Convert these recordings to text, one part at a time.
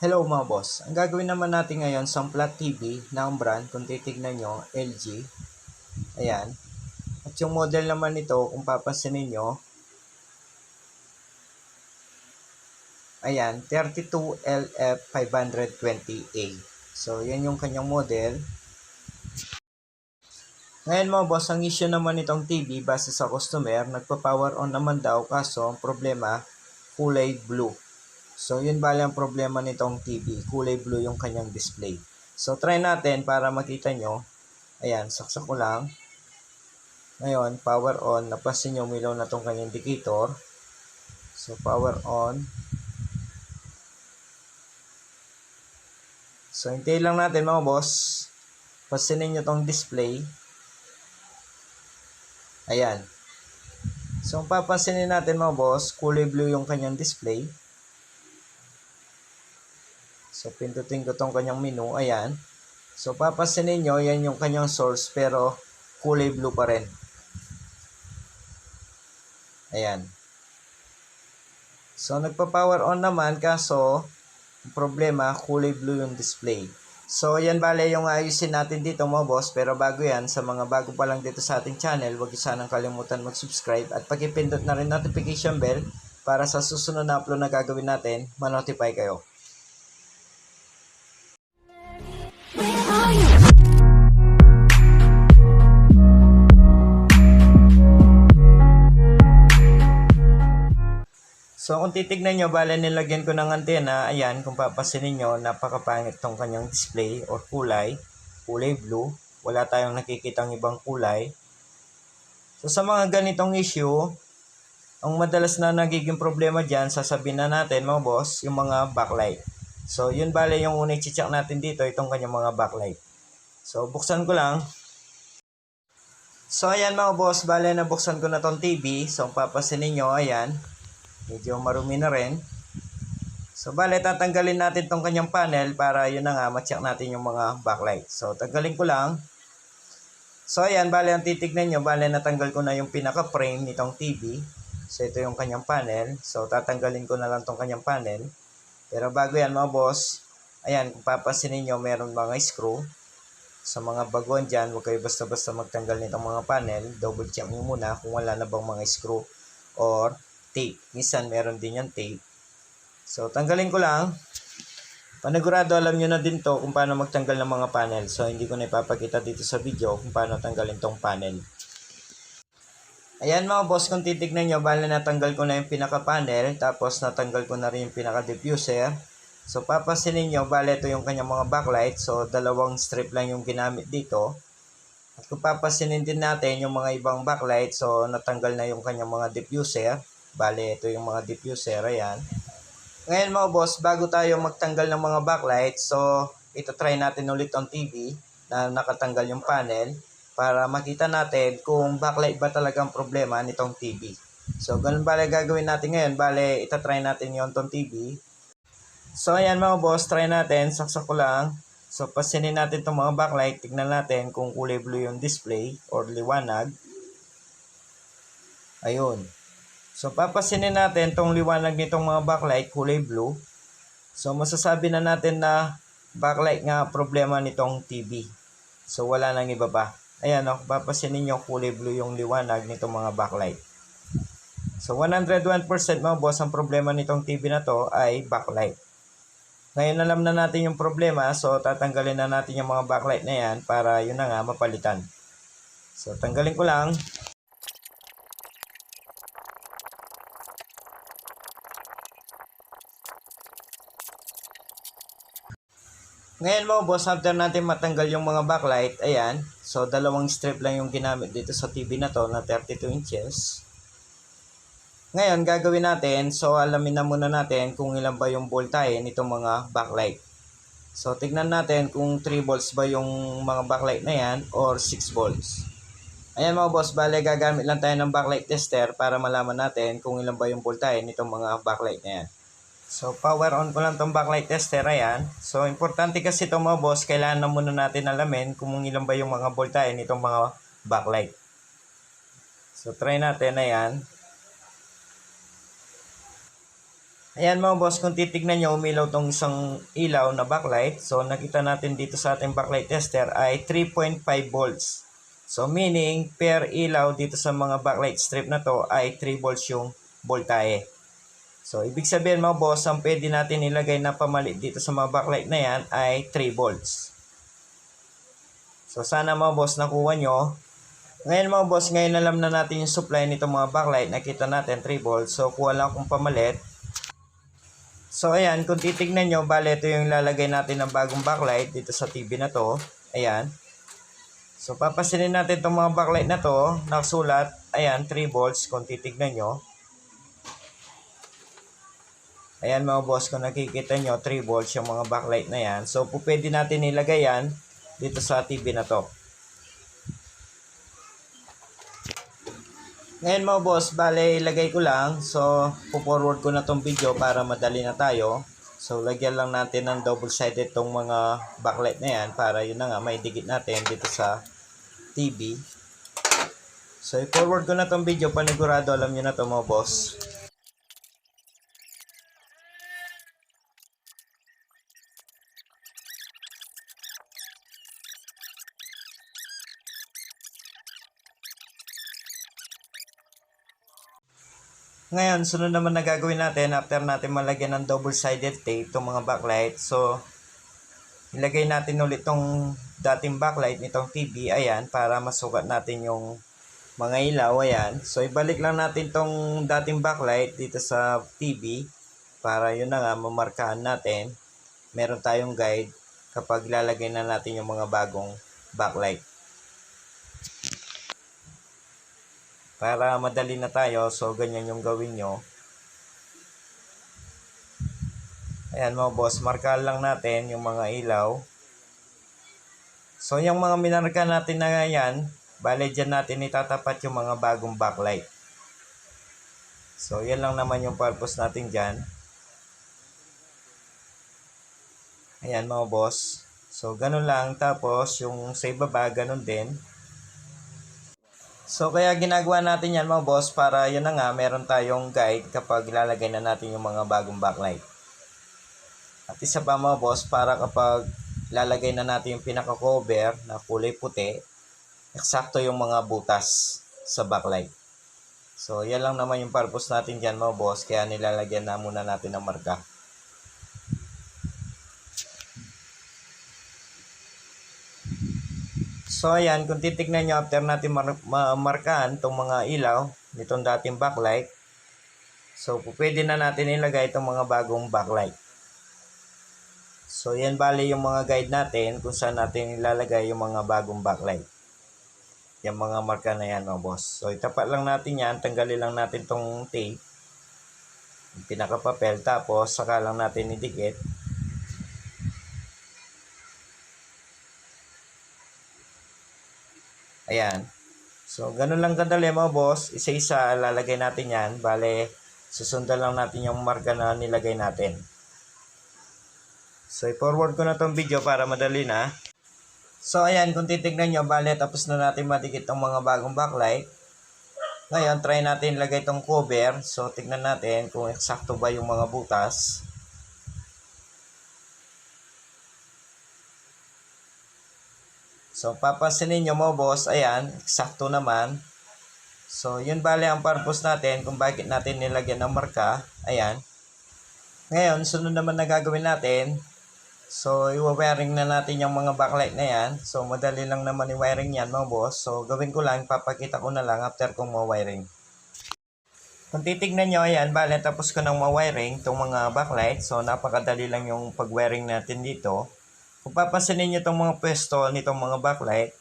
Hello mga boss, ang gagawin naman natin ngayon sa flat TV na ang brand, kung titignan nyo, LG. Ayan. At yung model naman nito, kung papansinin nyo, ayan, 32LF520A. So, yan yung kanyang model. Ngayon mga boss, ang issue naman nitong TV base sa customer, nagpa-power on naman daw kaso ang problema, kulay blue. So, yun bali ang problema nitong TV. Kulay blue yung kanyang display. So, try natin para makita nyo. Ayan, saksak ko lang. Ngayon, power on. Napansin nyo, umilaw na itong kanyang indicator. So, power on. So, hintayin lang natin mga boss. Pansinin nyo itong display. Ayan. So, ang papansinin natin mga boss, kulay blue yung kanyang display. So, pindutin ko itong kanyang menu. Ayan. So, papansinin nyo, yan yung kanyang source pero kulay blue pa rin. Ayan. So, nagpa-power on naman kaso problema, kulay blue yung display. So, yan bale yung ayusin natin dito mga boss. Pero bago yan, sa mga bago pa lang dito sa ating channel, huwag sanang kalimutan mag-subscribe at pakipindot na rin notification bell para sa susunod na upload na gagawin natin, ma-notify kayo. So, kung titignan nyo, bale nilagyan ko ng antena. Ayan, kung papansinin nyo, napakapangit tong kanyang display or kulay blue. Wala tayong nakikitang ibang kulay. So, sa mga ganitong issue, ang madalas na nagiging problema dyan, sasabihin na natin mga boss, yung mga backlight. So, yun bale yung unang i-check natin dito, itong kanyang mga backlight. So, buksan ko lang. So, ayan mga boss, bale nabuksan ko na tong TV. So, kung papansinin nyo, ayan, medyo marumi na rin. So, bale, tatanggalin natin tong kanyang panel para yun na nga, ma-check natin yung mga backlight. So, tanggalin ko lang. So, ayan, bale, ang titignan nyo, bale, natanggal ko na yung pinaka-frame nitong TV. So, ito yung kanyang panel. So, tatanggalin ko na lang tong kanyang panel. Pero bago yan, mga boss, ayan, kung papansinin nyo, meron mga screw. Sa mga baguhan dyan, huwag kayo basta-basta magtanggal nitong mga panel. Double check nyo muna kung wala na bang mga screw or tape. Minsan, meron din yung tape. So, tanggalin ko lang. Panigurado, alam nyo na din to kung paano magtanggal ng mga panel. So, hindi ko na ipapakita dito sa video kung paano tanggalin tong panel. Ayan mga boss, kung titignan nyo, bale natanggal ko na yung pinaka-panel. Tapos, natanggal ko na rin yung pinaka-diffuser. So, papansinin nyo, bale ito yung kanyang mga backlight. So, dalawang strip lang yung ginamit dito. At kung papansinin din natin yung mga ibang backlight, so, natanggal na yung kanyang mga diffuser. Bale, ito yung mga diffuser, ayan. Ngayon mga boss, bago tayo magtanggal ng mga backlight, so ito try natin ulit ang TV na nakatanggal yung panel para makita natin kung backlight ba talagang problema nitong TV. So ganun bale gagawin natin ngayon, bale itatry natin yung tong TV. So ayan mga boss, try natin, saksak ko lang. So pasinin natin itong mga backlight, tignan natin kung kulay blue yung display or liwanag. Ayun. So, papasinin natin itong liwanag nitong mga backlight, kulay blue. So, masasabi na natin na backlight nga problema nitong TV. So, wala nang iba pa. Ayan, papasinin nyo kulay blue yung liwanag nitong mga backlight. So, 101% mga boss, ang problema nitong TV na to ay backlight. Ngayon, alam na natin yung problema. So, tatanggalin na natin yung mga backlight na yan para yun na nga, mapalitan. So, tanggalin ko lang. Ngayon mga boss, after natin matanggal yung mga backlight, ayan. So, dalawang strip lang yung ginamit dito sa TV na to na 32 inches. Ngayon, gagawin natin, so alamin na muna natin kung ilan ba yung voltahe nitong mga backlight. So, tignan natin kung 3 volts ba yung mga backlight na yan or 6 volts. Ayan mga boss, bale gagamit lang tayo ng backlight tester para malaman natin kung ilan ba yung voltahe nitong mga backlight na yan. So, power on ko lang itong backlight tester, ayan. So, importante kasi ito mga boss, kailangan na muna natin alamin kung ilan ba yung mga voltahe nitong mga backlight. So, try natin, ayan. Ayan mga boss, kung titignan nyo, umilaw tong isang ilaw na backlight. So nakita natin dito sa ating backlight tester ay 3.5 volts. So meaning, per ilaw dito sa mga backlight strip na to ay 3 volts yung voltahe. So ibig sabihin mga boss, ang pwede natin ilagay na pamalit dito sa mga backlight na yan ay 3 volts. So sana mga boss nakuha nyo. Ngayon mga boss, ngayon alam na natin yung supply nitong mga backlight. Nakita natin 3 volts. So kuha lang akong pamalit. So ayan, kung titignan nyo, bale ito yung lalagay natin ng bagong backlight dito sa TV na to. Ayan. So papasinin natin itong mga backlight na to. Nakasulat, ayan, 3 volts kung titignan nyo. Ayan mga boss, kung nakikita nyo, 3 volts yung mga backlight na yan. So pwede natin ilagay yan dito sa TV na to. Ngayon mga boss, bale ilagay ko lang. So, forward ko na tong video para madali na tayo. So, lagyan lang natin ng double-sided tong mga backlight na yan para yun na nga, may dikit natin dito sa TV. So, forward ko na tong video. Panigurado, alam nyo na to mga boss. Ngayon, sunod naman na gagawin natin after natin malagyan ng double-sided tape itong mga backlight. So, ilagay natin ulit itong dating backlight nitong TV. Ayan, para masukat natin yung mga ilaw. Ayan. So, ibalik lang natin itong dating backlight dito sa TV. Para yun na nga, mamarkahan natin. Meron tayong guide kapag lalagay na natin yung mga bagong backlight. Para madali na tayo, so ganyan yung gawin nyo. Ayan mga boss, marka lang natin yung mga ilaw. So yung mga minarka natin na yan, bale dyan natin itatapat yung mga bagong backlight. So yan lang naman yung purpose natin dyan. Ayan mga boss. So ganun lang, tapos yung sa ibaba, ganun din. So, kaya ginagawa natin yan mga boss para yun na nga, meron tayong guide kapag ilalagay na natin yung mga bagong backlight. At isa pa mga boss, para kapag lalagay na natin yung pinaka-cover na kulay puti, eksakto yung mga butas sa backlight. So, yan lang naman yung purpose natin dyan mga boss, kaya nilalagyan na muna natin ng marka. So ayan, kung titignan nyo after natin markahan itong mga ilaw nitong dating backlight, so pwede na natin ilagay itong mga bagong backlight. So yan bali yung mga guide natin kung saan natin ilalagay yung mga bagong backlight. Yung mga marka na yan mga boss. So itapat lang natin yan, tanggalin lang natin itong tape, yung pinakapapel, tapos saka lang natin idikit. Ayan. So, ganun lang kadali mga boss. Isa-isa lalagay natin yan. Bale, susundan lang natin yung marka na nilagay natin. So, i-forward ko na tong video para madali na. So, ayan. Kung titignan nyo, bale, tapos na natin madikit ang mga bagong backlight. Ngayon, try natin ilagay itong cover. So, tignan natin kung eksakto ba yung mga butas. So, papansinin nyo mo boss, ayan, eksakto naman. So, yun bale ang purpose natin kung bakit natin nilagyan ng marka. Ayan. Ngayon, sunod naman na gagawin natin. So, i-wiring na natin yung mga backlight na yan. So, madali lang naman i-wiring yan mga boss. So, gawin ko lang, papakita ko na lang after kong ma-wiring. Kung titignan nyo, ayan, bale, tapos ko nang ma-wiring itong mga backlight. So, napakadali lang yung pag-wiring natin dito. Kung papansinin nyo itong mga pwesto nitong mga backlight,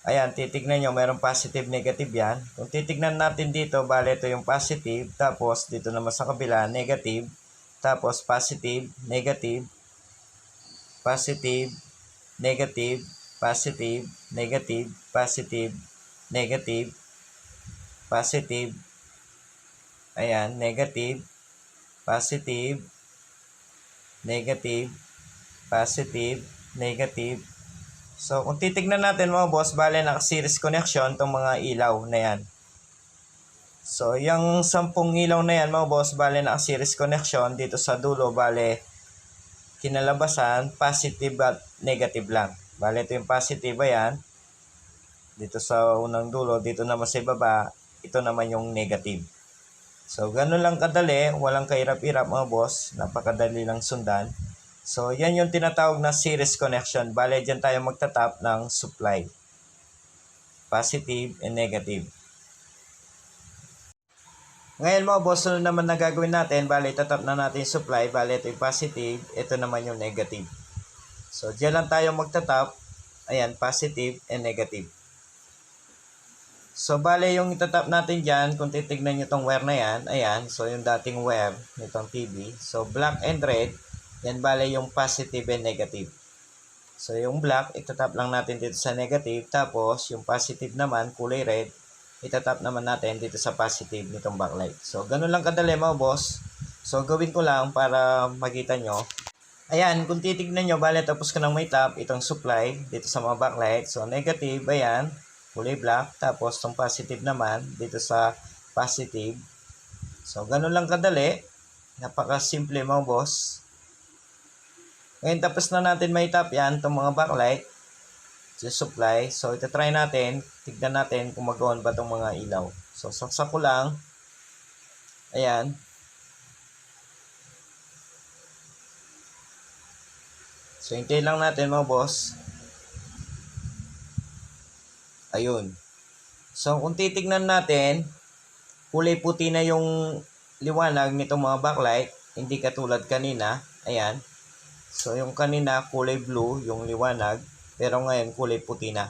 ayan, titignan nyo, mayroong positive, negative yan. Kung titignan natin dito, bale ito yung positive, tapos dito naman sa kabila, negative, tapos positive, negative, positive, negative, positive, negative, positive, negative, positive, ayan, negative, positive, negative, positive, negative. So, kung titignan natin mga boss, bale naka-series connection itong mga ilaw na yan. So, yung 10 ilaw na yan mga boss, bale naka-series connection dito sa dulo, bale kinalabasan, positive at negative lang. Bale ito yung positive yan, dito sa unang dulo, dito naman sa baba, ito naman yung negative. So, ganun lang kadali, walang kahirap-hirap mga boss, napakadali lang sundan. So, yan yung tinatawag na series connection. Bale, dyan tayo magtatap ng supply. Positive and negative. Ngayon mga boss, sunod naman na gagawin natin, bale, tatap na natin yung supply, bale, ito yung positive, ito naman yung negative. So, dyan lang tayo magtatap, ayan, positive and negative. So, bale, yung itatap natin dyan, kung titignan nyo itong wire na yan, ayan, so yung dating wire nitong TV, so black and red, yan bale yung positive and negative. So, yung black, itatap lang natin dito sa negative, tapos yung positive naman, kulay red, itatap naman natin dito sa positive nitong backlight. So, ganun lang kadali mga boss. So, gawin ko lang para makita nyo. Ayan, kung titignan nyo, bale tapos ko nang may tap itong supply dito sa mga backlight. So, negative, ayan, kulay black. Tapos, itong positive naman dito sa positive. So, ganun lang kadali. Napaka-simple mga boss. Ngayon, tapos na natin may tap yan, itong mga backlight. Supply. So, ito try natin. Tignan natin kung mag-on ba itong mga ilaw. So, saksak ko lang. Ayan. So, hintayin lang natin mga boss. Ayun. So, kung titignan natin, kulay puti na yung liwanag nitong mga backlight. Hindi katulad kanina. Ayan. So, yung kanina kulay blue, yung liwanag. Pero ngayon, kulay puti na.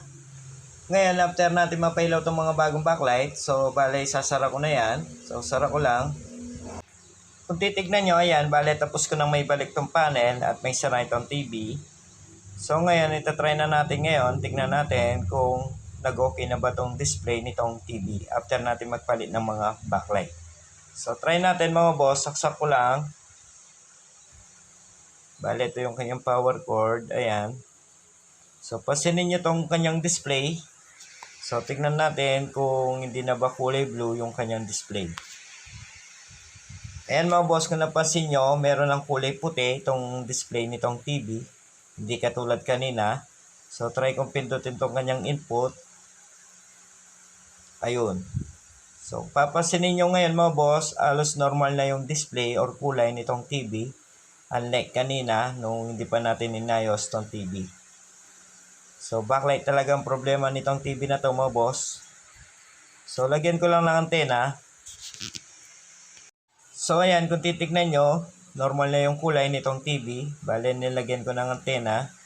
Ngayon, after natin mapailaw itong mga bagong backlight, so, bale, sasara ko na yan. So, sara ko lang. Kung titignan nyo, ayan, bale, tapos ko nang may balik tong panel at may sara itong TV. So, ngayon, itatry na natin ngayon. Tignan natin kung nag-okay na ba itong display nitong TV after natin magpalit ng mga backlight. So, try natin mga boss. Saksak ko lang. Bale, ito yung kanyang power cord. Ayan. So, pasinin nyo itong kanyang display. So, tignan natin kung hindi na ba kulay blue yung kanyang display. Ayan mga boss, kung napansin nyo, meron ng kulay puti itong display nitong TV. Hindi katulad kanina. So, try kong pindutin itong kanyang input. Ayun. So, papansinin nyo ngayon mga boss, alos normal na yung display or kulay nitong TV. Unlike kanina, nung hindi pa natin inayos itong TV. So, backlight talaga ang problema nitong TV na to mga boss. So, lagyan ko lang ng antena. So, ayan, kung titignan nyo, normal na yung kulay nitong TV. Bale, nilagyan ko ng antena.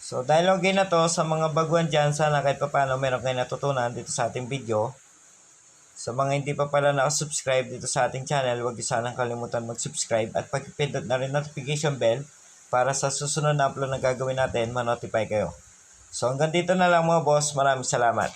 So, dahil okay na to, sa mga baguhan dyan, sana kahit paano meron kayo natutunan dito sa ating video. Sa mga hindi pa pala nakasubscribe dito sa ating channel, huwag niyo sanang kalimutan mag-subscribe at pag-pindot na rin notification bell para sa susunod na upload na gagawin natin, ma-notify kayo. So hanggang dito na lang mga boss, maraming salamat.